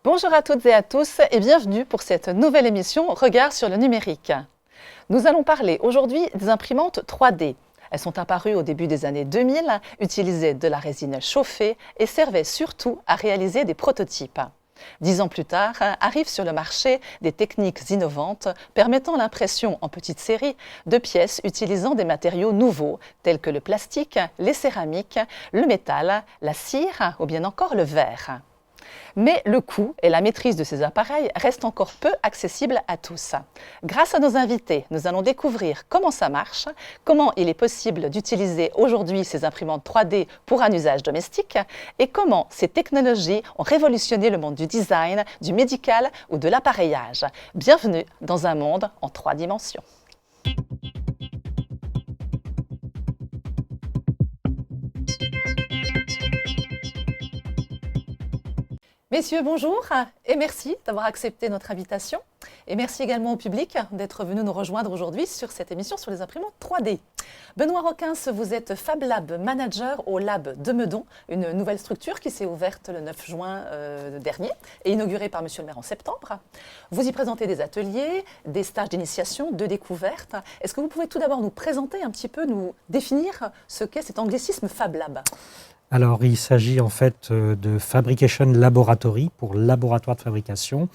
Bonjour à toutes et à tous et bienvenue pour cette nouvelle émission Regard sur le numérique. Nous allons parler aujourd'hui des imprimantes 3D. Elles sont apparues au début des années 2000, utilisaient de la résine chauffée et servaient surtout à réaliser des prototypes. 10 ans plus tard, arrivent sur le marché des techniques innovantes permettant l'impression en petite série de pièces utilisant des matériaux nouveaux tels que le plastique, les céramiques, le métal, la cire ou bien encore le verre. Mais le coût et la maîtrise de ces appareils restent encore peu accessibles à tous. Grâce à nos invités, nous allons découvrir comment ça marche, comment il est possible d'utiliser aujourd'hui ces imprimantes 3D pour un usage domestique et comment ces technologies ont révolutionné le monde du design, du médical ou de l'appareillage. Bienvenue dans un monde en 3 dimensions. Messieurs, bonjour et merci d'avoir accepté notre invitation. Et merci également au public d'être venu nous rejoindre aujourd'hui sur cette émission sur les imprimantes 3D. Benoît Roquins, vous êtes Fab Lab Manager au Lab de Meudon, une nouvelle structure qui s'est ouverte le 9 juin dernier et inaugurée par Monsieur le maire en septembre. Vous y présentez des ateliers, des stages d'initiation, de découverte. Est-ce que vous pouvez tout d'abord nous présenter un petit peu, nous définir ce qu'est cet anglicisme Fab Lab ? Alors, il s'agit en fait de Fabrication Laboratory, pour laboratoire de fabrication.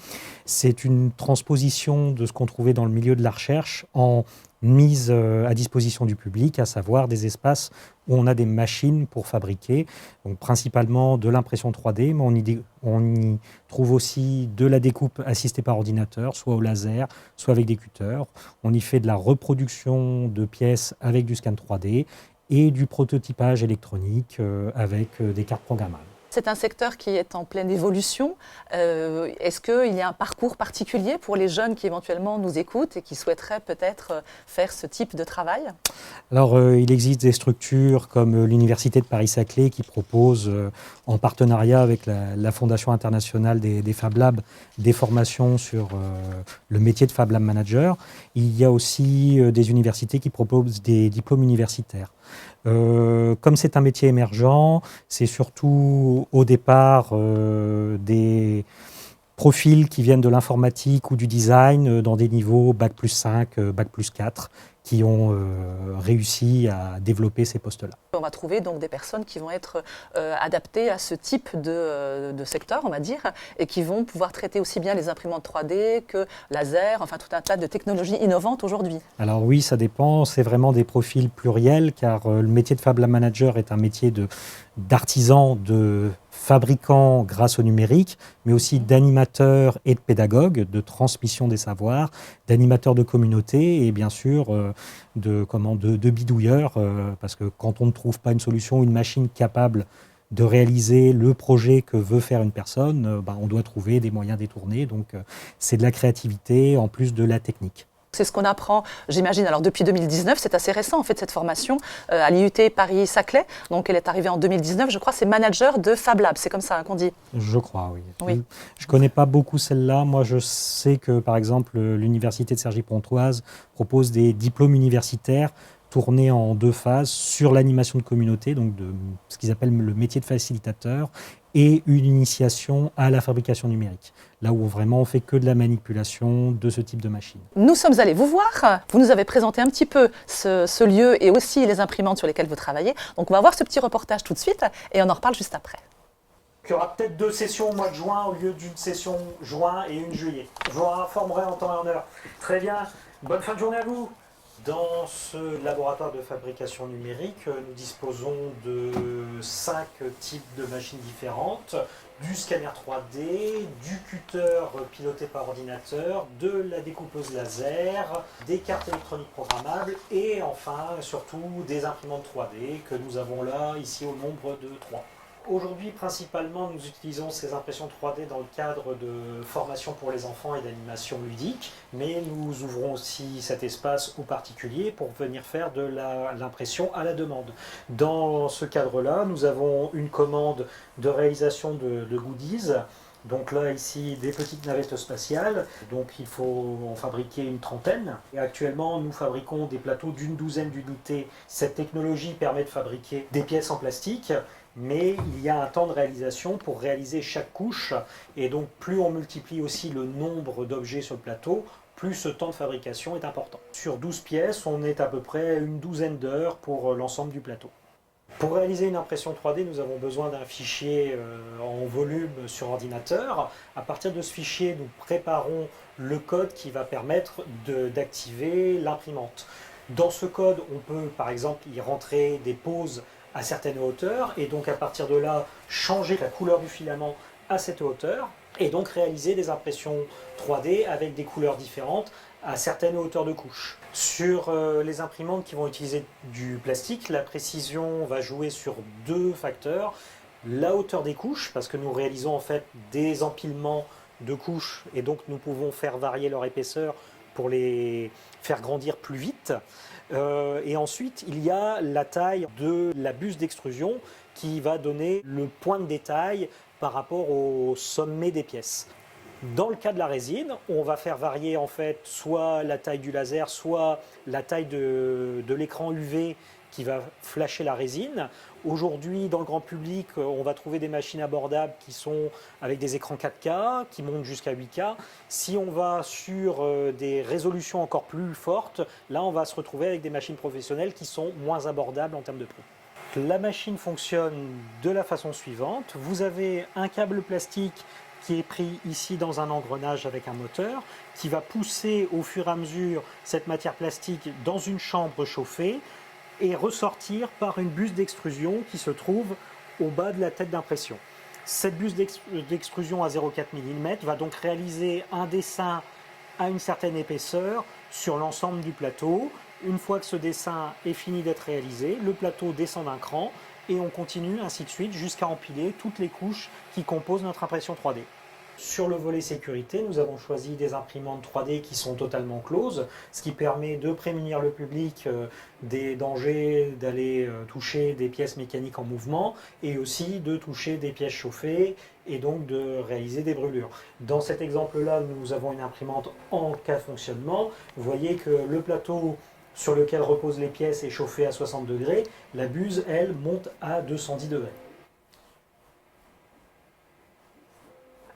C'est une transposition de ce qu'on trouvait dans le milieu de la recherche en mise à disposition du public, à savoir des espaces où on a des machines pour fabriquer, donc principalement de l'impression 3D, mais on y trouve aussi de la découpe assistée par ordinateur, soit au laser, soit avec des cutters. On y fait de la reproduction de pièces avec du scan 3D, et du prototypage électronique avec des cartes programmables. C'est un secteur qui est en pleine évolution. Est-ce qu'il y a un parcours particulier pour les jeunes qui éventuellement nous écoutent et qui souhaiteraient peut-être faire ce type de travail ? Alors, il existe des structures comme l'Université de Paris-Saclay qui propose, en partenariat avec la Fondation internationale des Fab Labs, des formations sur le métier de Fab Lab Manager. Il y a aussi des universités qui proposent des diplômes universitaires. Comme c'est un métier émergent, c'est surtout au départ des profils qui viennent de l'informatique ou du design dans des niveaux Bac plus 5, Bac plus 4 qui ont réussi à développer ces postes-là. On va trouver donc des personnes qui vont être adaptées à ce type de secteur, on va dire, et qui vont pouvoir traiter aussi bien les imprimantes 3D que laser, enfin tout un tas de technologies innovantes aujourd'hui. Alors oui, ça dépend, c'est vraiment des profils pluriels, car le métier de Fab Lab Manager est un métier d'artisan, de fabricant grâce au numérique, mais aussi d'animateur et de pédagogue, de transmission des savoirs, d'animateur de communauté et bien sûr de bidouilleur, parce que quand on ne trouve pas une solution, une machine capable de réaliser le projet que veut faire une personne, on doit trouver des moyens détournés. Donc c'est de la créativité en plus de la technique. C'est ce qu'on apprend, j'imagine, alors depuis 2019, c'est assez récent en fait cette formation à l'IUT Paris-Saclay. Donc elle est arrivée en 2019, je crois, c'est manager de Fab Lab, c'est comme ça qu'on dit. Je crois, oui. Oui. Je ne connais pas beaucoup celle-là. Moi, je sais que, par exemple, l'Université de Cergy-Pontoise propose des diplômes universitaires tournés en 2 phases sur l'animation de communauté, donc de ce qu'ils appellent le métier de facilitateur, et une initiation à la fabrication numérique, là où vraiment on fait que de la manipulation de ce type de machine. Nous sommes allés vous voir, vous nous avez présenté un petit peu ce lieu et aussi les imprimantes sur lesquelles vous travaillez. Donc on va voir ce petit reportage tout de suite et on en reparle juste après. Il y aura peut-être 2 sessions au mois de juin au lieu d'une session juin et une juillet. Je vous informerai en temps et en heure. Très bien, bonne fin de journée à vous. Dans ce laboratoire de fabrication numérique, nous disposons de 5 types de machines différentes, du scanner 3D, du cutter piloté par ordinateur, de la découpeuse laser, des cartes électroniques programmables et enfin, surtout, des imprimantes 3D que nous avons là, ici au nombre de 3. Aujourd'hui, principalement, nous utilisons ces impressions 3D dans le cadre de formation pour les enfants et d'animation ludique, mais nous ouvrons aussi cet espace aux particuliers pour venir faire de l'impression à la demande. Dans ce cadre-là, nous avons une commande de réalisation de goodies. Donc là, ici, des petites navettes spatiales. Donc il faut en fabriquer une trentaine. Et actuellement, nous fabriquons des plateaux d'une douzaine d'unités. Cette technologie permet de fabriquer des pièces en plastique, mais il y a un temps de réalisation pour réaliser chaque couche, et donc plus on multiplie aussi le nombre d'objets sur le plateau, plus ce temps de fabrication est important. Sur 12 pièces, on est à peu près une douzaine d'heures pour l'ensemble du plateau. Pour réaliser une impression 3D, nous avons besoin d'un fichier en volume sur ordinateur. À partir de ce fichier, nous préparons le code qui va permettre d'activer l'imprimante. Dans ce code, on peut par exemple y rentrer des poses à certaines hauteurs et donc à partir de là, changer la couleur du filament à cette hauteur et donc réaliser des impressions 3D avec des couleurs différentes à certaines hauteurs de couche. Sur les imprimantes qui vont utiliser du plastique, la précision va jouer sur deux facteurs. La hauteur des couches, parce que nous réalisons en fait des empilements de couches et donc nous pouvons faire varier leur épaisseur pour les faire grandir plus vite. Et ensuite, il y a la taille de la buse d'extrusion qui va donner le point de détail par rapport au sommet des pièces. Dans le cas de la résine, on va faire varier en fait soit la taille du laser, soit la taille de l'écran UV qui va flasher la résine. Aujourd'hui, dans le grand public, on va trouver des machines abordables qui sont avec des écrans 4K, qui montent jusqu'à 8K. Si on va sur des résolutions encore plus fortes, là on va se retrouver avec des machines professionnelles qui sont moins abordables en termes de prix. La machine fonctionne de la façon suivante. Vous avez un câble plastique qui est pris ici dans un engrenage avec un moteur, qui va pousser au fur et à mesure cette matière plastique dans une chambre chauffée et ressortir par une buse d'extrusion qui se trouve au bas de la tête d'impression. Cette buse d'extrusion à 0,4 mm va donc réaliser un dessin à une certaine épaisseur sur l'ensemble du plateau. Une fois que ce dessin est fini d'être réalisé, le plateau descend d'un cran et on continue ainsi de suite jusqu'à empiler toutes les couches qui composent notre impression 3D. Sur le volet sécurité, nous avons choisi des imprimantes 3D qui sont totalement closes, ce qui permet de prémunir le public des dangers d'aller toucher des pièces mécaniques en mouvement et aussi de toucher des pièces chauffées et donc de réaliser des brûlures. Dans cet exemple-là, nous avons une imprimante en cas de fonctionnement. Vous voyez que le plateau sur lequel reposent les pièces est chauffé à 60 degrés. La buse, elle, monte à 210 degrés.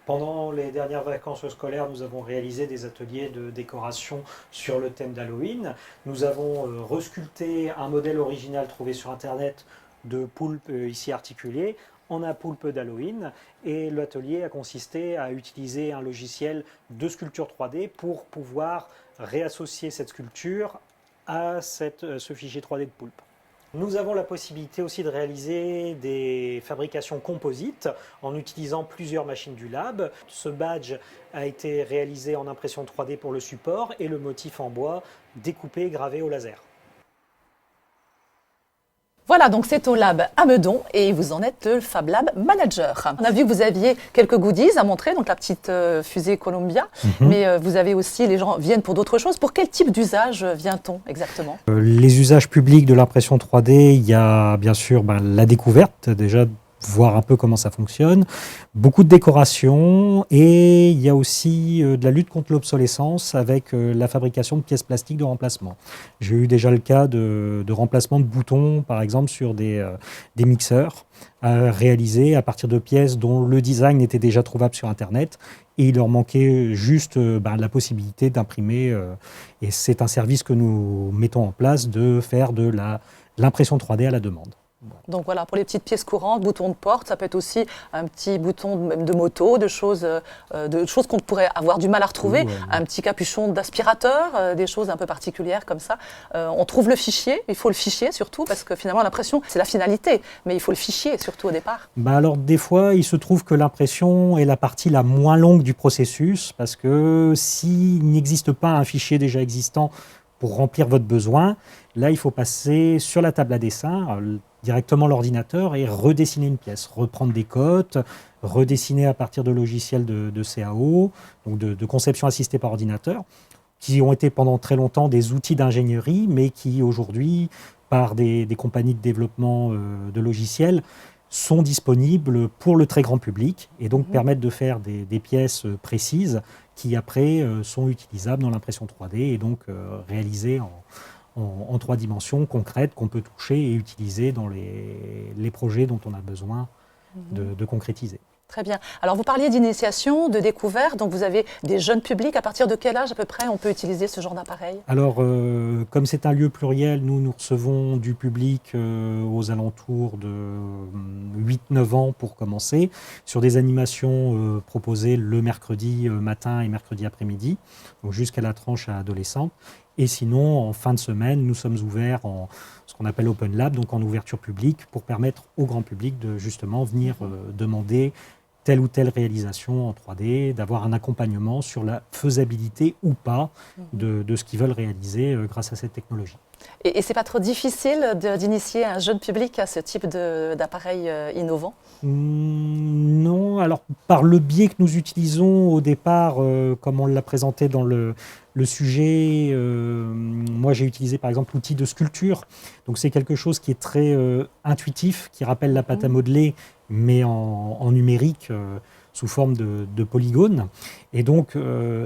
Pendant les dernières vacances scolaires, nous avons réalisé des ateliers de décoration sur le thème d'Halloween. Nous avons resculpté un modèle original trouvé sur Internet de poulpe ici articulé en un poulpe d'Halloween. Et l'atelier a consisté à utiliser un logiciel de sculpture 3D pour pouvoir réassocier cette sculpture à ce fichier 3D de poulpe. Nous avons la possibilité aussi de réaliser des fabrications composites en utilisant plusieurs machines du lab. Ce badge a été réalisé en impression 3D pour le support et le motif en bois découpé et gravé au laser. Voilà, donc c'est au Lab à Meudon et vous en êtes le Fab Lab Manager. On a vu que vous aviez quelques goodies à montrer, donc la petite fusée Columbia, mais vous avez aussi, les gens viennent pour d'autres choses. Pour quel type d'usage vient-on exactement ? Les usages publics de l'impression 3D, il y a bien sûr la découverte, déjà voir un peu comment ça fonctionne, beaucoup de décoration et il y a aussi de la lutte contre l'obsolescence avec la fabrication de pièces plastiques de remplacement. J'ai eu déjà le cas de remplacement de boutons, par exemple, sur des mixeurs réalisés à partir de pièces dont le design était déjà trouvable sur Internet et il leur manquait juste la possibilité d'imprimer. Et c'est un service que nous mettons en place de faire de l'impression 3D à la demande. Donc voilà, pour les petites pièces courantes, bouton de porte, ça peut être aussi un petit bouton de moto, de choses qu'on pourrait avoir du mal à retrouver, un petit capuchon d'aspirateur, des choses un peu particulières comme ça. On trouve le fichier, il faut le fichier surtout, parce que finalement l'impression, c'est la finalité, mais il faut le fichier surtout au départ. Alors des fois, il se trouve que l'impression est la partie la moins longue du processus, parce que s'il n'existe pas un fichier déjà existant pour remplir votre besoin, là il faut passer sur la table à dessin, directement l'ordinateur et redessiner une pièce, reprendre des cotes, redessiner à partir de logiciels de CAO, donc de conception assistée par ordinateur, qui ont été pendant très longtemps des outils d'ingénierie, mais qui aujourd'hui, par des compagnies de développement de logiciels, sont disponibles pour le très grand public et donc permettent de faire des pièces précises qui après sont utilisables dans l'impression 3D et donc réalisées en 3 dimensions concrètes qu'on peut toucher et utiliser dans les projets dont on a besoin de concrétiser. Très bien. Alors, vous parliez d'initiation, de découverte. Donc, vous avez des jeunes publics. À partir de quel âge, à peu près, on peut utiliser ce genre d'appareil? Alors, comme c'est un lieu pluriel, nous recevons du public aux alentours de 8-9 ans pour commencer, sur des animations proposées le mercredi matin et mercredi après-midi, donc jusqu'à la tranche adolescente. Et sinon, en fin de semaine, nous sommes ouverts en ce qu'on appelle Open Lab, donc en ouverture publique, pour permettre au grand public de justement venir demander telle ou telle réalisation en 3D, d'avoir un accompagnement sur la faisabilité ou pas de ce qu'ils veulent réaliser grâce à cette technologie. Et c'est pas trop difficile d'initier un jeune public à ce type d'appareil innovant? Non, alors par le biais que nous utilisons au départ, comme on l'a présenté dans le sujet, moi j'ai utilisé par exemple l'outil de sculpture. Donc c'est quelque chose qui est très intuitif, qui rappelle la pâte à modeler, mais en numérique, sous forme de polygones. Et donc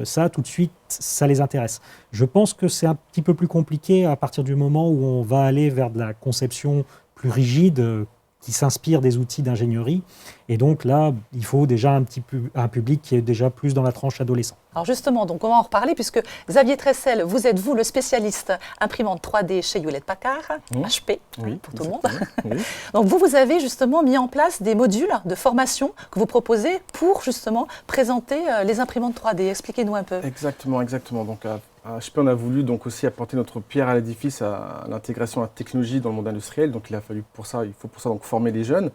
ça, tout de suite, ça les intéresse. Je pense que c'est un petit peu plus compliqué à partir du moment où on va aller vers de la conception plus rigide, qui s'inspire des outils d'ingénierie. Et donc là, il faut déjà un public qui est déjà plus dans la tranche adolescente. Alors justement, donc on va en reparler puisque Xavier Tressel, vous êtes le spécialiste imprimante 3D chez Hewlett-Packard, HP, Oui, pour tout le monde. Oui. Donc vous avez justement mis en place des modules de formation que vous proposez pour justement présenter les imprimantes 3D. Expliquez-nous un peu. Exactement. Donc à HP, on a voulu donc aussi apporter notre pierre à l'édifice à l'intégration de la technologie dans le monde industriel. Donc il faut pour ça donc former les jeunes.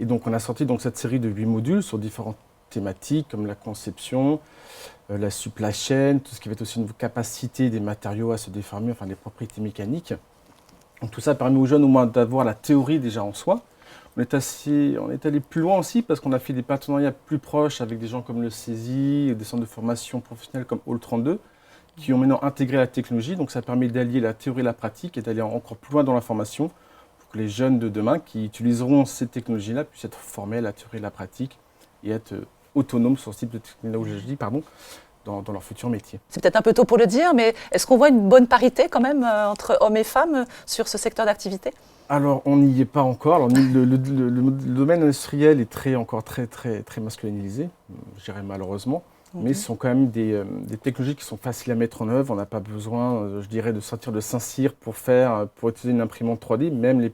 Et donc on a sorti donc cette série de 8 modules sur différentes thématiques comme la conception, la supply chain, tout ce qui va être aussi une capacité des matériaux à se déformer, enfin les propriétés mécaniques. Donc tout ça permet aux jeunes au moins d'avoir la théorie déjà en soi. On est allé plus loin aussi parce qu'on a fait des partenariats plus proches avec des gens comme le CESI, des centres de formation professionnelle comme Hall 32, qui ont maintenant intégré la technologie. Donc ça permet d'allier la théorie et la pratique et d'aller encore plus loin dans la formation pour que les jeunes de demain qui utiliseront ces technologies-là puissent être formés à la théorie et la pratique et être autonomes sur ce type de technologie, dans leur futur métier. C'est peut-être un peu tôt pour le dire, mais est-ce qu'on voit une bonne parité quand même entre hommes et femmes sur ce secteur d'activité? Alors, on n'y est pas encore. Alors, le domaine industriel est encore très masculinisé, je dirais malheureusement. Mais ce sont quand même des technologies qui sont faciles à mettre en œuvre. On n'a pas besoin, je dirais, de sortir de Saint-Cyr pour utiliser une imprimante 3D, même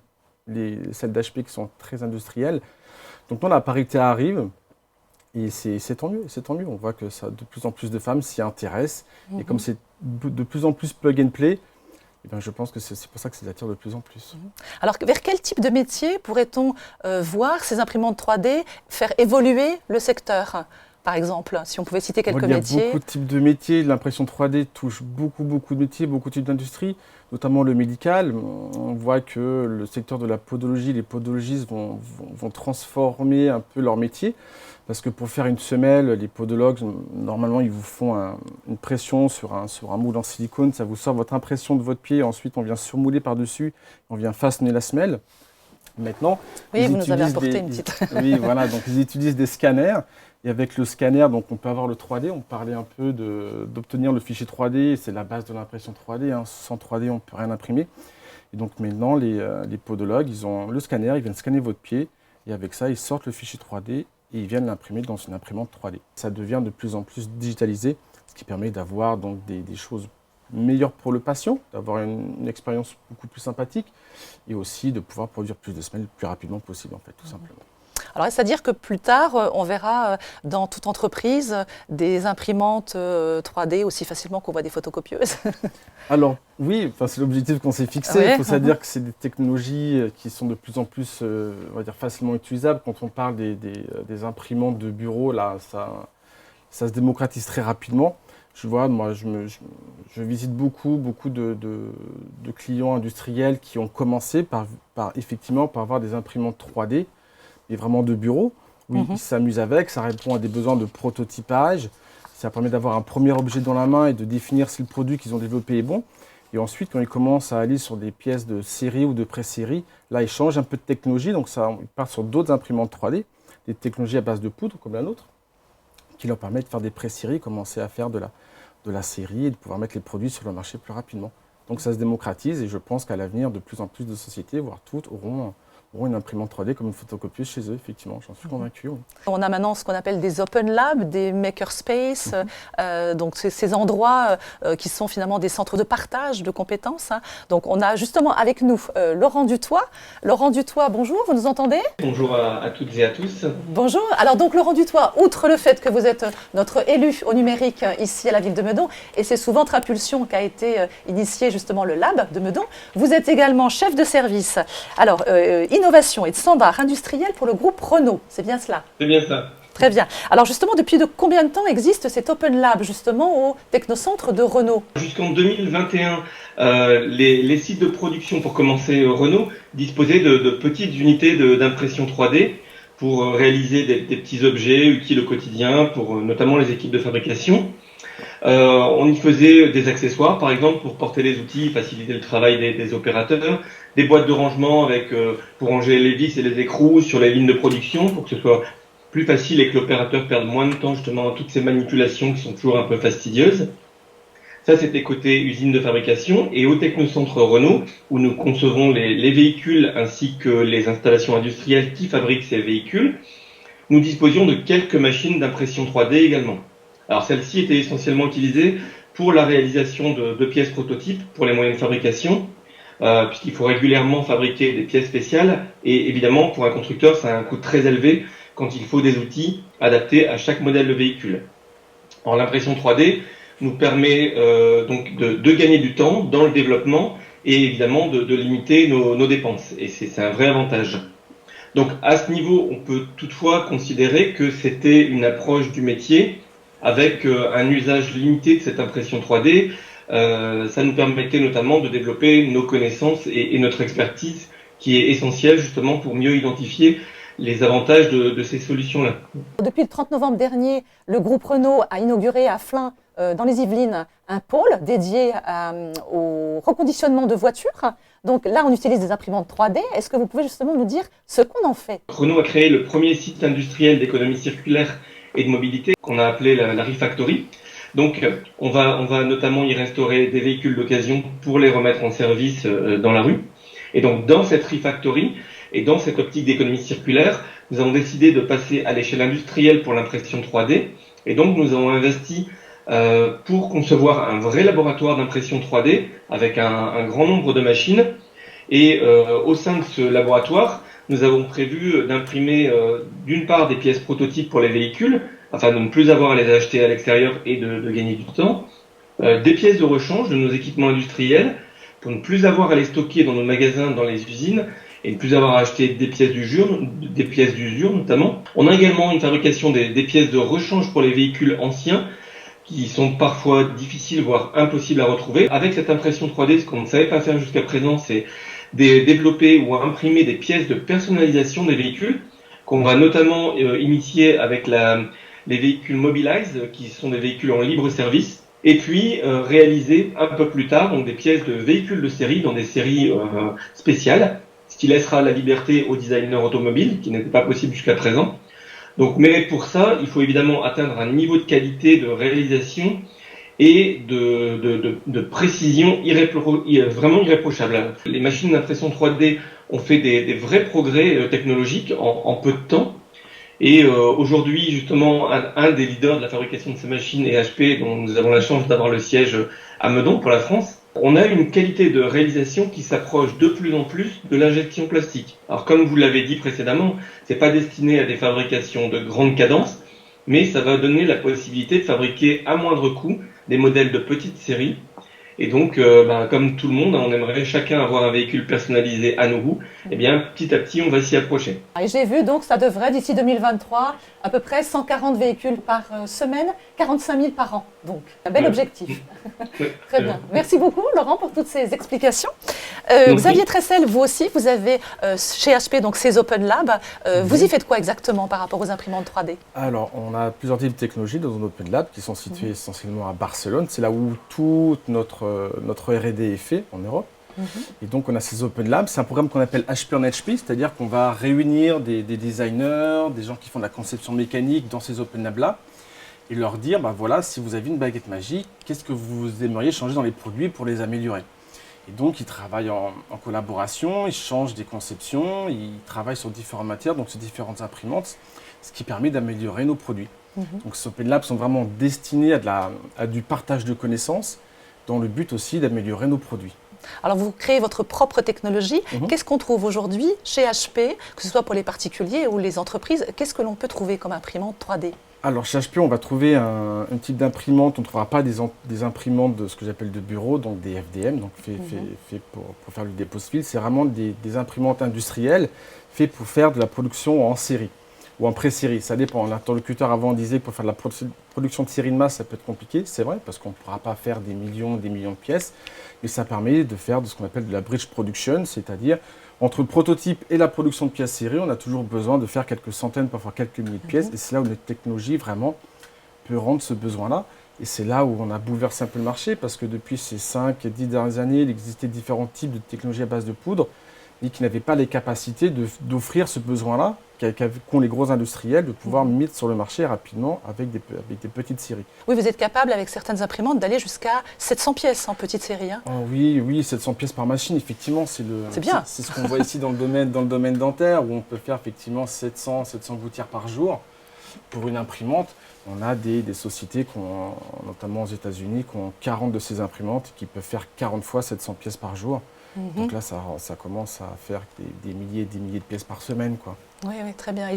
celles d'HP qui sont très industrielles. Donc, la parité arrive. Et c'est tant mieux, On voit que de plus en plus de femmes s'y intéressent. Et comme c'est de plus en plus plug and play, je pense que c'est pour ça que ça attire de plus en plus. Alors, vers quel type de métier pourrait-on voir ces imprimantes 3D faire évoluer le secteur? Par exemple, si on pouvait citer quelques métiers. Il y a beaucoup de types de métiers. L'impression 3D touche beaucoup de métiers, beaucoup de types d'industries, notamment le médical. On voit que le secteur de la podologie, les podologistes vont transformer un peu leur métier. Parce que pour faire une semelle, les podologues, normalement, ils vous font une pression sur un moule en silicone. Ça vous sort votre impression de votre pied. Ensuite, on vient surmouler par-dessus. On vient façonner la semelle. Maintenant, oui, vous nous avez apporté une petite. Oui, voilà. Donc, ils utilisent des scanners. Et avec le scanner, donc, on peut avoir le 3D. On parlait un peu d'obtenir le fichier 3D. C'est la base de l'impression 3D. Sans 3D, on ne peut rien imprimer. Et donc, maintenant, les podologues, ils ont le scanner. Ils viennent scanner votre pied. Et avec ça, ils sortent le fichier 3D. Et ils viennent l'imprimer dans une imprimante 3D. Ça devient de plus en plus digitalisé, ce qui permet d'avoir donc des choses meilleures pour le patient, d'avoir une expérience beaucoup plus sympathique et aussi de pouvoir produire plus de semelles le plus rapidement possible, en fait, tout simplement. Alors, c'est-à-dire que plus tard, on verra dans toute entreprise des imprimantes 3D aussi facilement qu'on voit des photocopieuses. Alors oui, c'est l'objectif qu'on s'est fixé. Ouais. Il faut c'est-à-dire que c'est des technologies qui sont de plus en plus on va dire facilement utilisables. Quand on parle des imprimantes de bureau, là, ça se démocratise très rapidement. Je vois, moi, je visite beaucoup de clients industriels qui ont commencé par avoir des imprimantes 3D, et vraiment de bureau, où ils s'amusent avec, ça répond à des besoins de prototypage, ça permet d'avoir un premier objet dans la main et de définir si le produit qu'ils ont développé est bon. Et ensuite, quand ils commencent à aller sur des pièces de série ou de pré-série, là, ils changent un peu de technologie, donc ils partent sur d'autres imprimantes 3D, des technologies à base de poudre, comme la nôtre, qui leur permettent de faire des pré-séries, commencer à faire de la série et de pouvoir mettre les produits sur le marché plus rapidement. Donc ça se démocratise et je pense qu'à l'avenir, de plus en plus de sociétés, voire toutes, auront une imprimante 3D comme une photocopieuse chez eux, effectivement, j'en suis convaincu. Oui. On a maintenant ce qu'on appelle des open labs, des makerspace, donc ces endroits qui sont finalement des centres de partage de compétences. Hein. Donc on a justement avec nous Laurent Dutoit. Laurent Dutoit, bonjour, vous nous entendez? Bonjour à toutes et à tous. Bonjour. Alors donc Laurent Dutoit, outre le fait que vous êtes notre élu au numérique ici à la ville de Meudon, et c'est sous votre impulsion qu'a été initié justement le lab de Meudon, vous êtes également chef de service. Alors, innovation et de standards industriels pour le groupe Renault, c'est bien cela? C'est bien ça. Très bien. Alors justement, depuis de combien de temps existe cet Open Lab justement au technocentre de Renault? Jusqu'en 2021, les sites de production, pour commencer Renault, disposaient de petites unités d'impression 3D pour réaliser des petits objets utiles au quotidien, pour notamment les équipes de fabrication. On y faisait des accessoires, par exemple, pour porter les outils, faciliter le travail des opérateurs, des boîtes de rangement pour ranger les vis et les écrous sur les lignes de production, pour que ce soit plus facile et que l'opérateur perde moins de temps justement à toutes ces manipulations qui sont toujours un peu fastidieuses. Ça, c'était côté usine de fabrication. Et au technocentre Renault, où nous concevons les véhicules ainsi que les installations industrielles qui fabriquent ces véhicules, nous disposions de quelques machines d'impression 3D également. Alors celles-ci étaient essentiellement utilisées pour la réalisation de pièces prototypes pour les moyens de fabrication, puisqu'il faut régulièrement fabriquer des pièces spéciales, et évidemment pour un constructeur ça a un coût très élevé quand il faut des outils adaptés à chaque modèle de véhicule. Alors l'impression 3D nous permet donc de gagner du temps dans le développement et évidemment de limiter nos dépenses, et c'est un vrai avantage. Donc à ce niveau, on peut toutefois considérer que c'était une approche du métier avec un usage limité de cette impression 3D. Ça nous permettait notamment de développer nos connaissances et notre expertise qui est essentielle justement pour mieux identifier les avantages de ces solutions-là. Depuis le 30 novembre dernier, le groupe Renault a inauguré à Flins, dans les Yvelines, un pôle dédié au reconditionnement de voitures. Donc là, on utilise des imprimantes 3D. Est-ce que vous pouvez justement nous dire ce qu'on en fait? Renault a créé le premier site industriel d'économie circulaire et de mobilité qu'on a appelé la Refactory. Donc on va notamment y restaurer des véhicules d'occasion pour les remettre en service dans la rue. Et donc dans cette Refactory et dans cette optique d'économie circulaire, nous avons décidé de passer à l'échelle industrielle pour l'impression 3D. Et donc nous avons investi pour concevoir un vrai laboratoire d'impression 3D avec un grand nombre de machines. Et au sein de ce laboratoire, nous avons prévu d'imprimer d'une part des pièces prototypes pour les véhicules, afin de ne plus avoir à les acheter à l'extérieur et de gagner du temps, des pièces de rechange de nos équipements industriels, pour ne plus avoir à les stocker dans nos magasins, dans les usines, et ne plus avoir à acheter des pièces d'usure notamment. On a également une fabrication des pièces de rechange pour les véhicules anciens, qui sont parfois difficiles, voire impossibles à retrouver. Avec cette impression 3D, ce qu'on ne savait pas faire jusqu'à présent, c'est développer ou imprimer des pièces de personnalisation des véhicules, qu'on va notamment initier avec les véhicules Mobilize, qui sont des véhicules en libre service, et puis réaliser un peu plus tard donc des pièces de véhicules de série dans des séries spéciales, ce qui laissera la liberté aux designers automobiles, qui n'était pas possible jusqu'à présent. Donc, mais pour ça, il faut évidemment atteindre un niveau de qualité de réalisation et de précision vraiment irréprochable. Les machines d'impression 3D ont fait des vrais progrès technologiques en peu de temps. Et aujourd'hui, justement, un des leaders de la fabrication de ces machines est HP, dont nous avons la chance d'avoir le siège à Meudon pour la France. On a une qualité de réalisation qui s'approche de plus en plus de l'injection plastique. Alors comme vous l'avez dit précédemment, c'est pas destiné à des fabrications de grande cadence, mais ça va donner la possibilité de fabriquer à moindre coût des modèles de petite série. Et donc, comme tout le monde, on aimerait chacun avoir un véhicule personnalisé à nos goûts. Eh bien, petit à petit, on va s'y approcher. Et j'ai vu, donc, ça devrait, d'ici 2023, à peu près 140 véhicules par semaine, 45 000 par an. Donc, un bel objectif. Très bien. Merci beaucoup, Laurent, pour toutes ces explications. Xavier Tressel, vous aussi, vous avez chez HP donc, ces Open Labs. Vous y faites quoi exactement par rapport aux imprimantes 3D? Alors, on a plusieurs types de technologies dans nos Open Labs qui sont situés essentiellement à Barcelone. C'est là où toute notre R&D est fait en Europe. Et donc, on a ces Open Labs. C'est un programme qu'on appelle HP en HP, c'est-à-dire qu'on va réunir des designers, des gens qui font de la conception mécanique dans ces Open Labs-là et leur dire, voilà, si vous avez une baguette magique, qu'est-ce que vous aimeriez changer dans les produits pour les améliorer? Et donc, ils travaillent en collaboration, ils changent des conceptions, ils travaillent sur différentes matières, donc sur différentes imprimantes, ce qui permet d'améliorer nos produits. Donc, ces Open Labs sont vraiment destinés à du partage de connaissances, dans le but aussi d'améliorer nos produits. Alors, vous créez votre propre technologie. Qu'est-ce qu'on trouve aujourd'hui chez HP, que ce soit pour les particuliers ou les entreprises? Qu'est-ce que l'on peut trouver comme imprimante 3D? Alors, chez HP, on va trouver un type d'imprimante. On ne trouvera pas des imprimantes de ce que j'appelle de bureau, donc des FDM, donc fait pour faire le dépôt de fil. C'est vraiment des imprimantes industrielles faites pour faire de la production en série ou en pré-série. Ça dépend. L'interlocuteur avant disait que pour faire de la production de série de masse, ça peut être compliqué. C'est vrai, parce qu'on ne pourra pas faire des millions de pièces. Mais ça permet de faire de ce qu'on appelle de la bridge production, c'est-à-dire entre le prototype et la production de pièces série, on a toujours besoin de faire quelques centaines, parfois quelques milliers de pièces. Et c'est là où notre technologie vraiment peut rendre ce besoin-là. Et c'est là où on a bouleversé un peu le marché, parce que depuis ces 5 et 10 dernières années, il existait différents types de technologies à base de poudre, et qui n'avaient pas les capacités d'offrir ce besoin-là qu'ont les gros industriels, de pouvoir mettre sur le marché rapidement avec des petites séries. Oui, vous êtes capable, avec certaines imprimantes, d'aller jusqu'à 700 pièces en petite série. Oh oui, 700 pièces par machine, effectivement, c'est bien. C'est ce qu'on voit ici dans le domaine dentaire, où on peut faire effectivement 700 gouttières par jour. Pour une imprimante, on a des sociétés, notamment aux États-Unis, qui ont 40 de ces imprimantes, qui peuvent faire 40 fois 700 pièces par jour. Donc là, ça commence à faire des milliers et des milliers de pièces par semaine, quoi. Oui, très bien. Et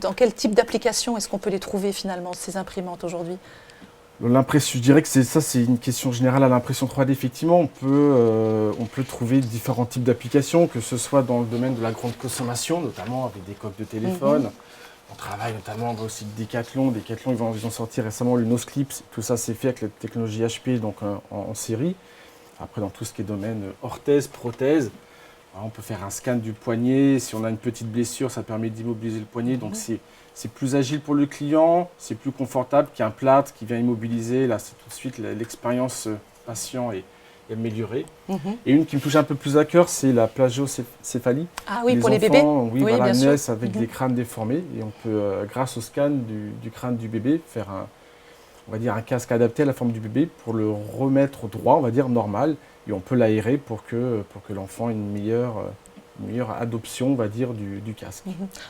dans quel type d'application est-ce qu'on peut les trouver finalement, ces imprimantes aujourd'hui? Je dirais que c'est une question générale à l'impression 3D. Effectivement, on peut trouver différents types d'applications, que ce soit dans le domaine de la grande consommation, notamment avec des coques de téléphone. On travaille notamment aussi de Decathlon. Decathlon, ils ont sorti récemment le Nose Clips. Tout ça, c'est fait avec la technologie HP, donc en série. Après, dans tout ce qui est domaine orthèse, prothèse, on peut faire un scan du poignet. Si on a une petite blessure, ça permet d'immobiliser le poignet. Donc, c'est plus agile pour le client, c'est plus confortable qu'un plâtre qui vient immobiliser. Là, c'est tout de suite l'expérience patient est améliorée. Et une qui me touche un peu plus à cœur, c'est la plagiocéphalie. Ah oui, pour les bébés. Oui, voilà, naissent avec des crânes déformés. Et on peut, grâce au scan du crâne du bébé, faire un casque adapté à la forme du bébé pour le remettre droit, on va dire normal. Et on peut l'aérer pour que l'enfant ait une meilleure adoption, on va dire, du casque.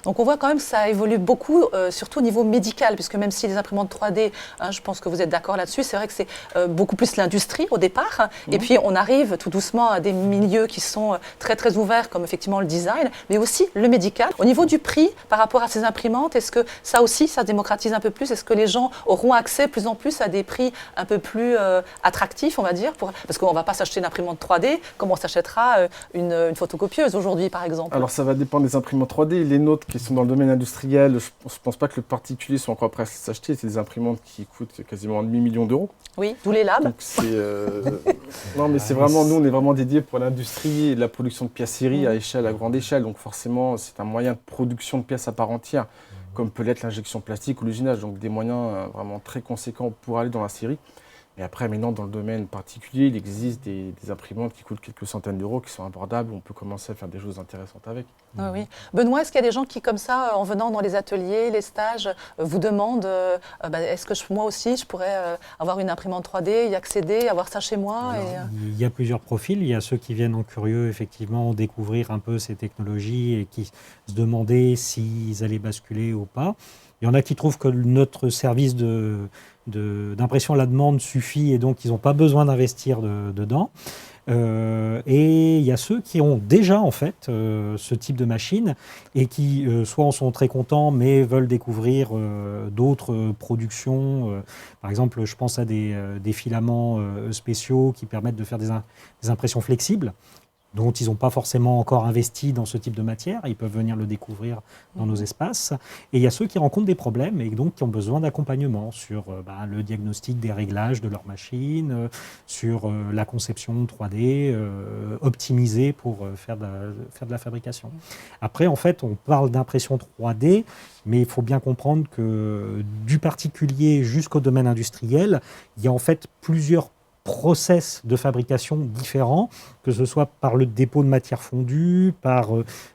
Donc on voit quand même que ça évolue beaucoup, surtout au niveau médical, puisque même si les imprimantes 3D, je pense que vous êtes d'accord là-dessus, c'est vrai que c'est beaucoup plus l'industrie au départ, et puis on arrive tout doucement à des milieux qui sont très très ouverts, comme effectivement le design, mais aussi le médical. Au niveau du prix, par rapport à ces imprimantes, est-ce que ça aussi, ça démocratise un peu plus? Est-ce que les gens auront accès plus en plus à des prix un peu plus attractifs, on va dire, parce qu'on ne va pas s'acheter une imprimante 3D comme on s'achètera une photocopieuse aujourd'hui, par exemple? Alors ça va dépendre des imprimantes 3D. Les nôtres qui sont dans le domaine industriel, je ne pense pas que le particulier soit encore prêt à s'acheter. C'est des imprimantes qui coûtent quasiment 1,5 million d'euros. Oui, d'où les labs. Donc non, mais c'est vraiment, nous on est vraiment dédiés pour l'industrie et la production de pièces série à grande échelle. Donc forcément, c'est un moyen de production de pièces à part entière, comme peut l'être l'injection plastique ou l'usinage. Donc des moyens vraiment très conséquents pour aller dans la série. Et après, maintenant, dans le domaine particulier, il existe des imprimantes qui coûtent quelques centaines d'euros, qui sont abordables, où on peut commencer à faire des choses intéressantes avec. Oui. Benoît, est-ce qu'il y a des gens qui, comme ça, en venant dans les ateliers, les stages, vous demandent est-ce que moi aussi, je pourrais avoir une imprimante 3D, y accéder, avoir ça chez moi? Il y a plusieurs profils. Il y a ceux qui viennent en curieux, effectivement, découvrir un peu ces technologies et qui se demandaient s'ils allaient basculer ou pas. Il y en a qui trouvent que notre service d'impression à la demande suffit et donc ils n'ont pas besoin d'investir dedans. Et il y a ceux qui ont déjà en fait ce type de machine et qui soit en sont très contents mais veulent découvrir d'autres productions. Par exemple, je pense à des filaments spéciaux qui permettent de faire des impressions flexibles, dont ils n'ont pas forcément encore investi dans ce type de matière. Ils peuvent venir le découvrir dans nos espaces. Et il y a ceux qui rencontrent des problèmes et donc qui ont besoin d'accompagnement sur le diagnostic des réglages de leur machine, sur la conception 3D optimisée pour faire de la fabrication. Après, en fait, on parle d'impression 3D, mais il faut bien comprendre que du particulier jusqu'au domaine industriel, il y a en fait plusieurs process de fabrication différents, que ce soit par le dépôt de matière fondue, par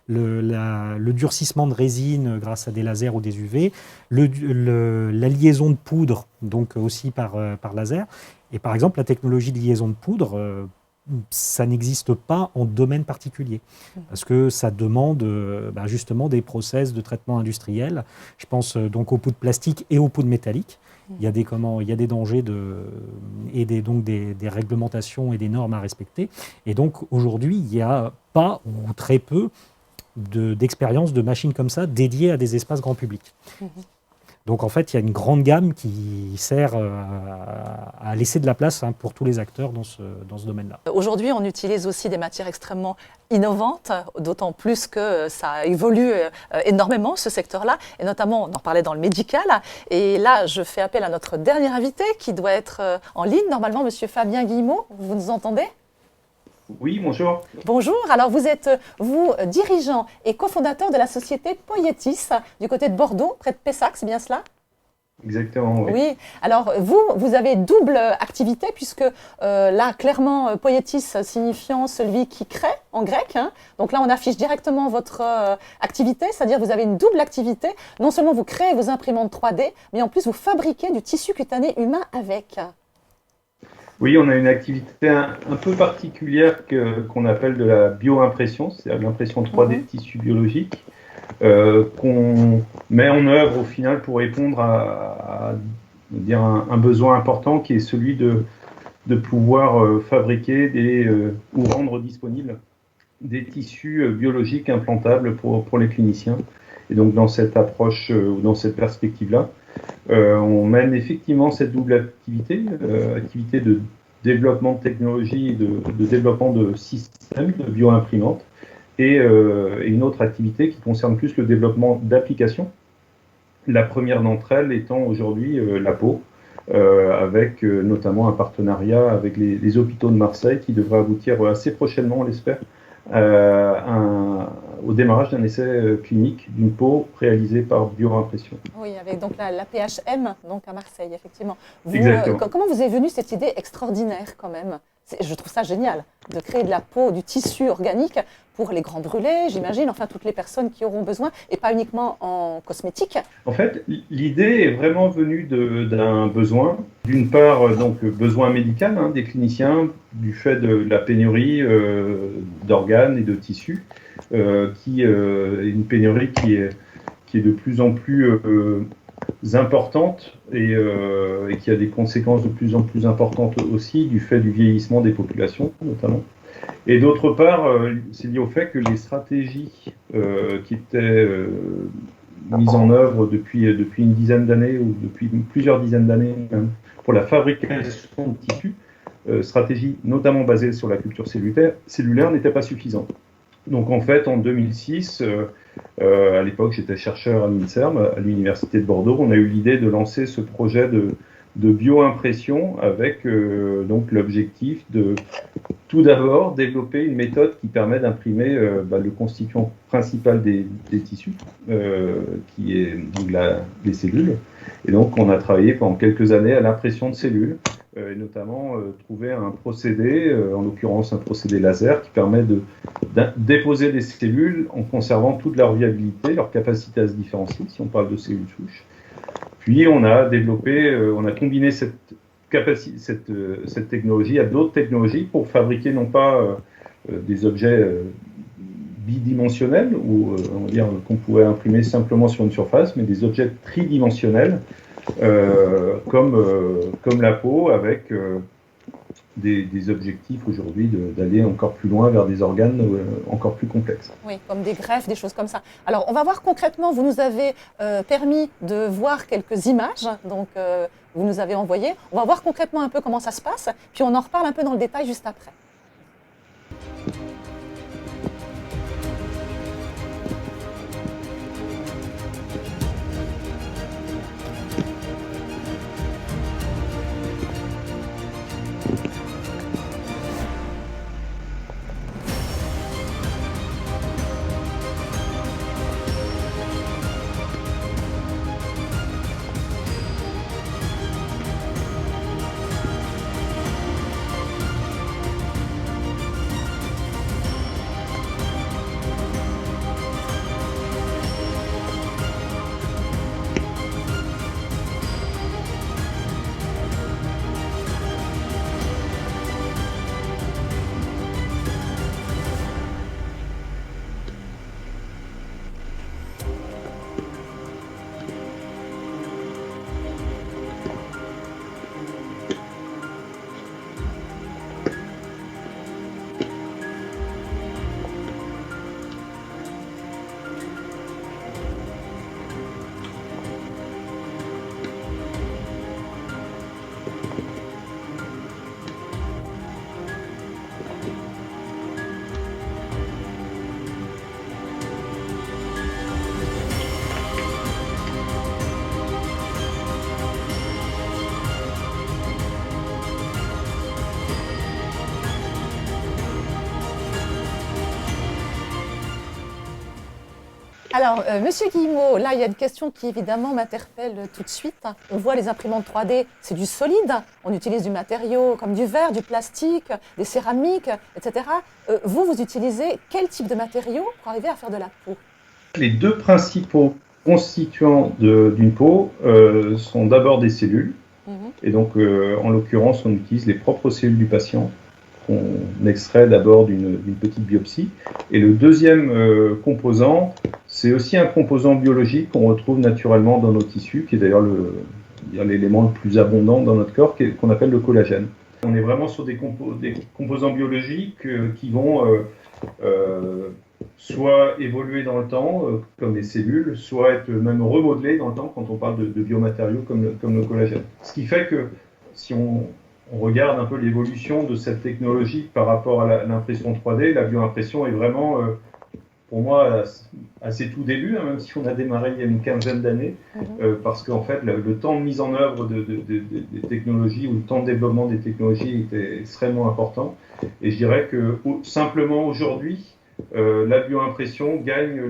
le durcissement de résine grâce à des lasers ou des UV, la liaison de poudre, donc aussi par laser. Et par exemple, la technologie de liaison de poudre, ça n'existe pas en domaine particulier, parce que ça demande justement des process de traitement industriel. Je pense donc aux poudres plastiques et aux poudres métalliques. Il y a des dangers donc des réglementations et des normes à respecter. Et donc aujourd'hui, il n'y a pas ou très peu d'expériences de machines comme ça dédiées à des espaces grand public. Donc en fait, il y a une grande gamme qui sert à laisser de la place pour tous les acteurs dans ce domaine-là. Aujourd'hui, on utilise aussi des matières extrêmement innovantes, d'autant plus que ça évolue énormément, ce secteur-là, et notamment, on en parlait dans le médical. Et là, je fais appel à notre dernier invité qui doit être en ligne, normalement, Monsieur Fabien Guillemot. Vous nous entendez ? Oui, bonjour. Bonjour, alors vous êtes, dirigeant et cofondateur de la société Poietis, du côté de Bordeaux, près de Pessac, c'est bien cela ? Exactement, oui. Oui, alors vous avez double activité, puisque là, clairement, Poietis signifiant celui qui crée, en grec. Donc là, on affiche directement votre activité, c'est-à-dire vous avez une double activité. Non seulement vous créez vos imprimantes 3D, mais en plus vous fabriquez du tissu cutané humain avec. Oui, on a une activité un peu particulière qu'on appelle de la bioimpression, c'est-à-dire l'impression 3D de tissus biologiques, qu'on met en œuvre au final pour répondre à dire un besoin important qui est celui de pouvoir fabriquer ou rendre disponibles des tissus biologiques implantables pour les cliniciens. Et donc dans cette approche ou dans cette perspective-là, on mène effectivement cette double activité, activité de développement de technologie, de développement de systèmes de bioimprimantes, et une autre activité qui concerne plus le développement d'applications. La première d'entre elles étant aujourd'hui la peau, avec notamment un partenariat avec les hôpitaux de Marseille qui devrait aboutir assez prochainement, on l'espère, au démarrage d'un essai clinique d'une peau réalisée par bioimpression. Oui, avec donc la PHM donc à Marseille, effectivement. Comment vous est venue cette idée extraordinaire quand même ? Je trouve ça génial de créer de la peau, du tissu organique pour les grands brûlés, j'imagine, enfin toutes les personnes qui auront besoin, et pas uniquement en cosmétique. En fait, l'idée est vraiment venue d'un besoin, d'une part donc besoin médical des cliniciens, du fait de la pénurie d'organes et de tissus, une pénurie qui est de plus en plus importante et qui a des conséquences de plus en plus importantes aussi du fait du vieillissement des populations notamment. Et d'autre part, c'est lié au fait que les stratégies qui étaient mises en œuvre depuis une dizaine d'années ou depuis plusieurs dizaines d'années même, pour la fabrication de tissus, stratégies notamment basées sur la culture cellulaire n'étaient pas suffisantes. Donc en fait, en 2006, à l'époque j'étais chercheur à l'INSERM, à l'Université de Bordeaux, on a eu l'idée de lancer ce projet de bioimpression avec donc l'objectif de tout d'abord développer une méthode qui permet d'imprimer le constituant principal des tissus, qui est donc les cellules. Et donc on a travaillé pendant quelques années à l'impression de cellules, et notamment trouver un procédé, en l'occurrence un procédé laser, qui permet de déposer des cellules en conservant toute leur viabilité, leur capacité à se différencier, si on parle de cellules souches. Puis on a combiné cette technologie à d'autres technologies pour fabriquer non pas des objets bidimensionnels, ou on va dire qu'on pourrait imprimer simplement sur une surface, mais des objets tridimensionnels, comme la peau, avec des objectifs aujourd'hui d'aller encore plus loin vers des organes encore plus complexes. Oui, comme des greffes, des choses comme ça. Alors, on va voir concrètement, vous nous avez permis de voir quelques images, donc vous nous avez envoyé. On va voir concrètement un peu comment ça se passe, puis on en reparle un peu dans le détail juste après. Alors, Monsieur Guillemot, là, il y a une question qui évidemment m'interpelle tout de suite. On voit les imprimantes 3D, c'est du solide. On utilise du matériau comme du verre, du plastique, des céramiques, etc. Vous utilisez quel type de matériaux pour arriver à faire de la peau? Les deux principaux constituants d'une peau sont d'abord des cellules. Et donc, en l'occurrence, on utilise les propres cellules du patient qu'on extrait d'abord d'une petite biopsie. Et le deuxième composant, c'est aussi un composant biologique qu'on retrouve naturellement dans nos tissus, qui est d'ailleurs l'élément le plus abondant dans notre corps, qu'on appelle le collagène. On est vraiment sur des composants biologiques qui vont soit évoluer dans le temps, comme les cellules, soit être même remodelés dans le temps quand on parle de biomatériaux comme le collagène. Ce qui fait que si on regarde un peu l'évolution de cette technologie par rapport à l'impression 3D, la bioimpression est vraiment, pour moi, à ses tout débuts, hein, même si on a démarré il y a une quinzaine d'années, parce qu'en fait, le temps de mise en œuvre des technologies ou le temps de développement des technologies était extrêmement important. Et je dirais que simplement aujourd'hui, la bioimpression gagne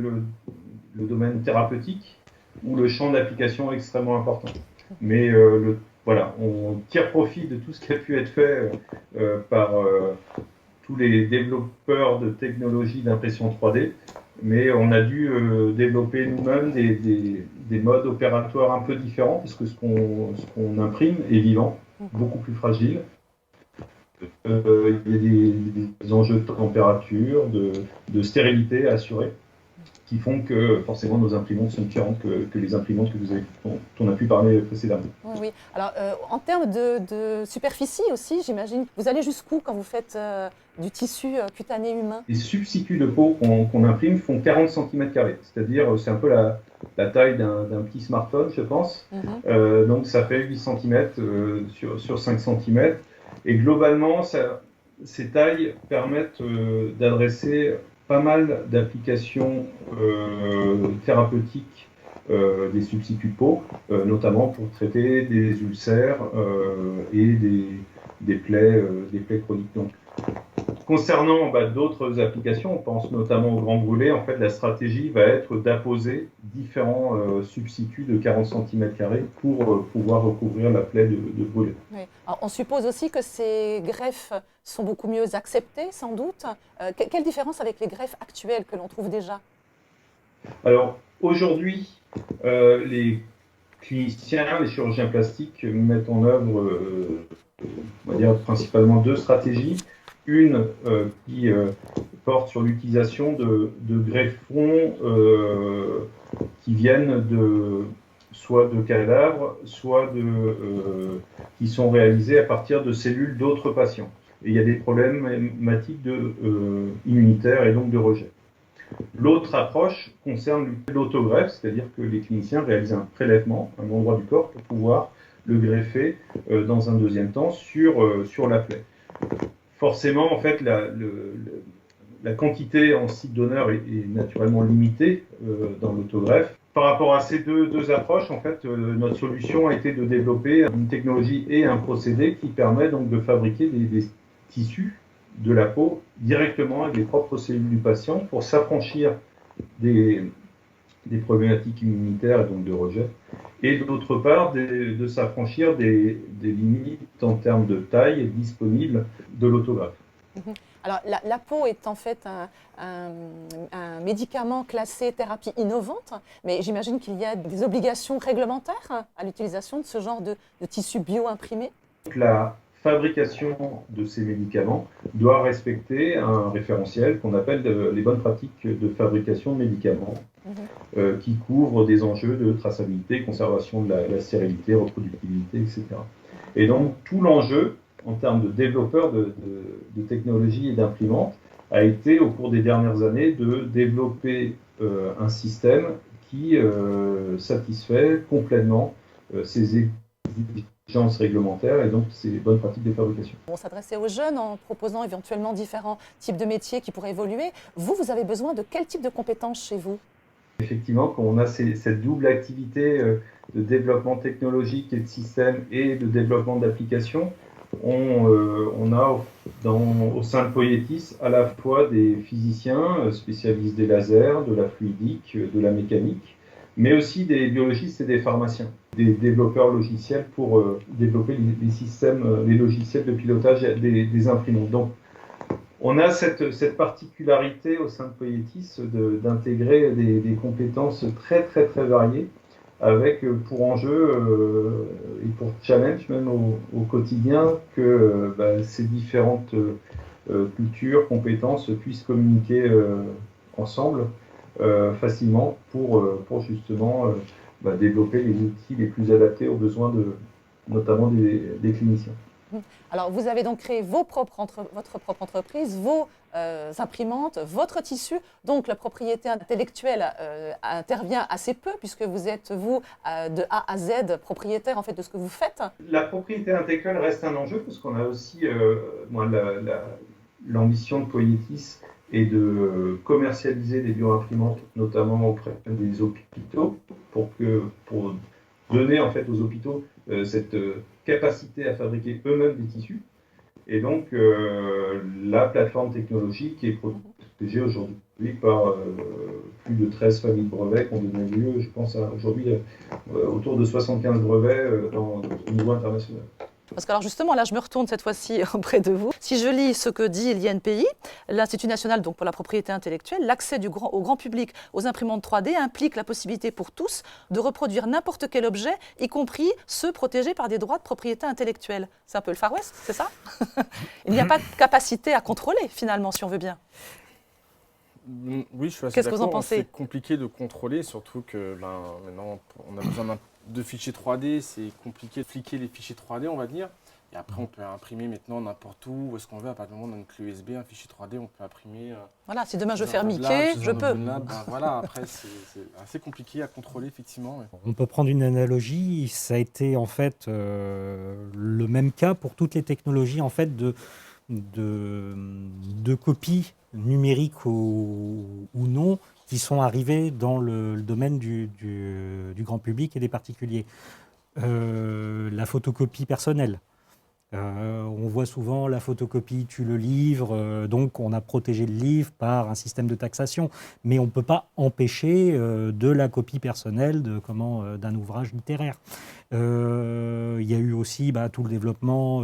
le domaine thérapeutique où le champ d'application est extrêmement important. Mais voilà, on tire profit de tout ce qui a pu être fait par tous les développeurs de technologies d'impression 3D, mais on a dû développer nous-mêmes des modes opératoires un peu différents, parce que ce qu'on imprime est vivant, beaucoup plus fragile. Il y a des enjeux de température, de stérilité à assurer, qui font que forcément nos imprimantes sont différentes que les imprimantes dont on a pu parler précédemment. Oui, oui. Alors, en termes de superficie aussi, j'imagine, vous allez jusqu'où quand vous faites du tissu cutané humain? Les substituts de peau qu'on imprime font 40 cm², c'est-à-dire c'est un peu la taille d'un petit smartphone, je pense. Donc ça fait 8 cm sur 5 cm. Et globalement, ces tailles permettent d'adresser pas mal d'applications thérapeutiques des substituts de peau, notamment pour traiter des ulcères et des plaies chroniques. Donc, concernant d'autres applications, on pense notamment au grand brûlé, en fait la stratégie va être d'apposer différents substituts de 40 cm² pour pouvoir recouvrir la plaie de brûlé. Oui. Alors, on suppose aussi que ces greffes sont beaucoup mieux acceptées, sans doute. Quelle différence avec les greffes actuelles que l'on trouve déjà? Alors aujourd'hui, les cliniciens, les chirurgiens plastiques mettent en œuvre, on va dire principalement deux stratégies. Une qui porte sur l'utilisation de greffons qui viennent soit de cadavres, soit qui sont réalisés à partir de cellules d'autres patients. Et il y a des problématiques immunitaires et donc de rejet. L'autre approche concerne l'autogreffe, c'est-à-dire que les cliniciens réalisent un prélèvement à un endroit du corps pour pouvoir le greffer dans un deuxième temps sur la plaie. Forcément, en fait, la quantité en site donneur est naturellement limitée dans l'autogreffe. Par rapport à ces deux approches, en fait, notre solution a été de développer une technologie et un procédé qui permet donc de fabriquer des tissus de la peau directement avec les propres cellules du patient pour s'affranchir des problématiques immunitaires et donc de rejet, et d'autre part de s'affranchir des limites en termes de taille disponibles de l'autogreffe. Alors, la peau est en fait un médicament classé thérapie innovante, mais j'imagine qu'il y a des obligations réglementaires à l'utilisation de ce genre de tissu bio-imprimé. La fabrication de ces médicaments doit respecter un référentiel qu'on appelle les bonnes pratiques de fabrication de médicaments, qui couvre des enjeux de traçabilité, conservation de la stérilité, reproductibilité, etc. Et donc tout l'enjeu en termes de développeurs de technologies et d'imprimantes a été au cours des dernières années de développer un système qui satisfait complètement ces exigences réglementaires et donc ces bonnes pratiques de fabrication. On s'adressait aux jeunes en proposant éventuellement différents types de métiers qui pourraient évoluer. Vous avez besoin de quel type de compétences chez vous? Effectivement, quand on a cette double activité de développement technologique et de système et de développement d'applications, On a au sein de Poietis à la fois des physiciens spécialistes des lasers, de la fluidique, de la mécanique, mais aussi des biologistes et des pharmaciens, des développeurs logiciels pour développer les systèmes, les logiciels de pilotage des imprimantes. Donc, on a cette particularité au sein de Poietis d'intégrer des compétences très très très variées, avec pour enjeu et pour challenge même au quotidien que ces différentes cultures, compétences puissent communiquer ensemble facilement pour justement développer les outils les plus adaptés aux besoins notamment des cliniciens. Alors, vous avez donc créé votre propre entreprise, vos imprimantes, votre tissu. Donc, la propriété intellectuelle intervient assez peu puisque vous êtes, vous, de A à Z, propriétaire en fait de ce que vous faites. La propriété intellectuelle reste un enjeu parce qu'on a aussi, l'ambition de Poietis est de commercialiser des bioimprimantes, notamment auprès des hôpitaux, pour donner en fait aux hôpitaux cette capacité à fabriquer eux-mêmes des tissus. Et donc, la plateforme technologique est protégée aujourd'hui par plus de 13 familles de brevets qui ont donné lieu, je pense, aujourd'hui autour de 75 brevets au niveau international. Parce que alors justement, là, je me retourne cette fois-ci auprès de vous. Si je lis ce que dit l'INPI, l'Institut national donc pour la propriété intellectuelle, l'accès au grand public aux imprimantes 3D implique la possibilité pour tous de reproduire n'importe quel objet, y compris ceux protégés par des droits de propriété intellectuelle. C'est un peu le Far West, c'est ça? Il n'y a pas de capacité à contrôler, finalement, si on veut bien. Oui, je suis assez Qu'est-ce que vous en d'accord. pensez? C'est compliqué de contrôler, surtout que maintenant, on a besoin de fichiers 3D. C'est compliqué de fliquer les fichiers 3D, on va dire. Et après, on peut imprimer maintenant n'importe où est-ce qu'on veut. À partir du moment où on a une clé USB, un fichier 3D, on peut imprimer. Voilà, si demain je veux faire Mickey, je peux. Voilà, après, c'est assez compliqué à contrôler, effectivement. On peut prendre une analogie. Ça a été en fait le même cas pour toutes les technologies en fait de copies numériques ou non qui sont arrivées dans le domaine du grand public et des particuliers. La photocopie personnelle. On voit souvent la photocopie tue le livre, donc on a protégé le livre par un système de taxation, mais on ne peut pas empêcher de la copie personnelle d'un ouvrage littéraire. Il y a eu aussi tout le développement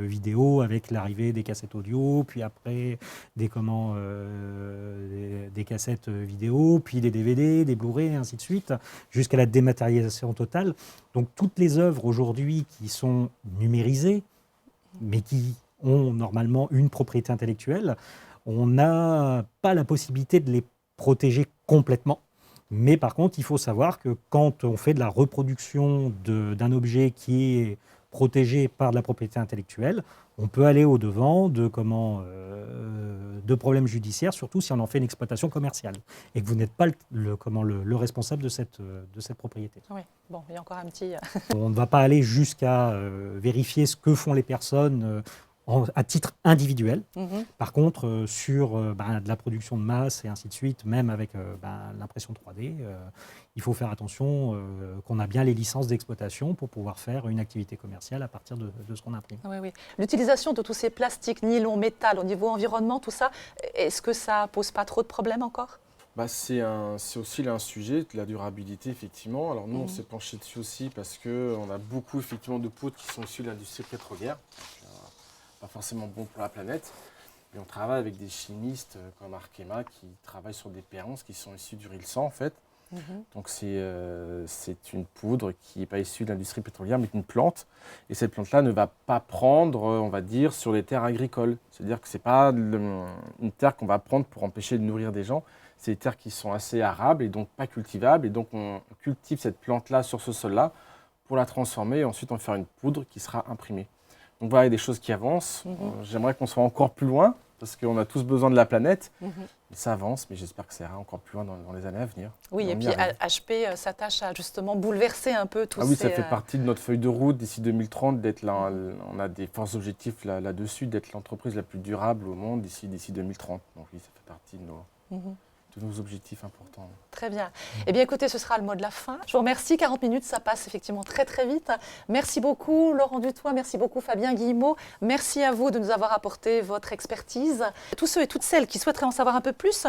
vidéo avec l'arrivée des cassettes audio, puis après des cassettes vidéo, puis des DVD, des Blu-ray, et ainsi de suite, jusqu'à la dématérialisation totale. Donc toutes les œuvres aujourd'hui qui sont numérisées, mais qui ont normalement une propriété intellectuelle, on n'a pas la possibilité de les protéger complètement. Mais par contre, il faut savoir que quand on fait de la reproduction d'un objet qui est protégé par de la propriété intellectuelle, on peut aller au-devant de problèmes judiciaires, surtout si on en fait une exploitation commerciale et que vous n'êtes pas le responsable de cette propriété. Oui, bon, il y a encore un petit... On ne va pas aller jusqu'à vérifier ce que font les personnes à titre individuel. Par contre, sur de la production de masse et ainsi de suite, même avec l'impression 3D, il faut faire attention qu'on a bien les licences d'exploitation pour pouvoir faire une activité commerciale à partir de ce qu'on imprime. Oui, oui. L'utilisation de tous ces plastiques, nylon, métal, au niveau environnement, tout ça, est-ce que ça pose pas trop de problèmes encore? C'est aussi là un sujet de la durabilité, effectivement. Alors nous, on s'est penché dessus aussi parce qu'on a beaucoup effectivement de poudres qui sont issues de l'industrie pétrolière. Pas forcément bon pour la planète. Et on travaille avec des chimistes comme Arkema qui travaillent sur des péronces qui sont issus du rilsan en fait. Donc c'est une poudre qui n'est pas issue de l'industrie pétrolière mais d'une plante. Et cette plante-là ne va pas prendre, on va dire, sur les terres agricoles. C'est-à-dire que ce n'est pas une terre qu'on va prendre pour empêcher de nourrir des gens. C'est des terres qui sont assez arables et donc pas cultivables. Et donc on cultive cette plante-là sur ce sol-là pour la transformer et ensuite en faire une poudre qui sera imprimée. Donc voilà, il y a des choses qui avancent. J'aimerais qu'on soit encore plus loin, parce qu'on a tous besoin de la planète. Ça avance, mais j'espère que ça ira encore plus loin dans les années à venir. Oui, et puis HP s'attache à justement bouleverser un peu tout ça. Ah oui, ça fait partie de notre feuille de route d'ici 2030, d'être là, on a des forts objectifs là-dessus, d'être l'entreprise la plus durable au monde d'ici 2030. Donc oui, ça fait partie de nos objectifs importants. Très bien. Eh bien, écoutez, ce sera le mot de la fin. Je vous remercie. 40 minutes, ça passe effectivement très, très vite. Merci beaucoup, Laurent Dutoit. Merci beaucoup, Fabien Guillemot. Merci à vous de nous avoir apporté votre expertise. Tous ceux et toutes celles qui souhaiteraient en savoir un peu plus,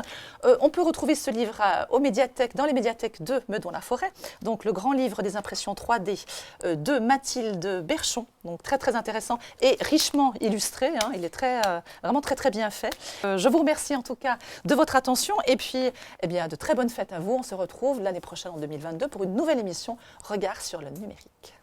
on peut retrouver ce livre aux médiathèques, dans les médiathèques de Meudon-la-Forêt. Donc, le grand livre des impressions 3D de Mathilde Berchon. Donc, très, très intéressant et richement illustré. Hein. Il est vraiment très, très bien fait. Je vous remercie en tout cas de votre attention et puis eh bien, de très bonnes fêtes à vous. On se retrouve l'année prochaine en 2022 pour une nouvelle émission Regard sur le numérique.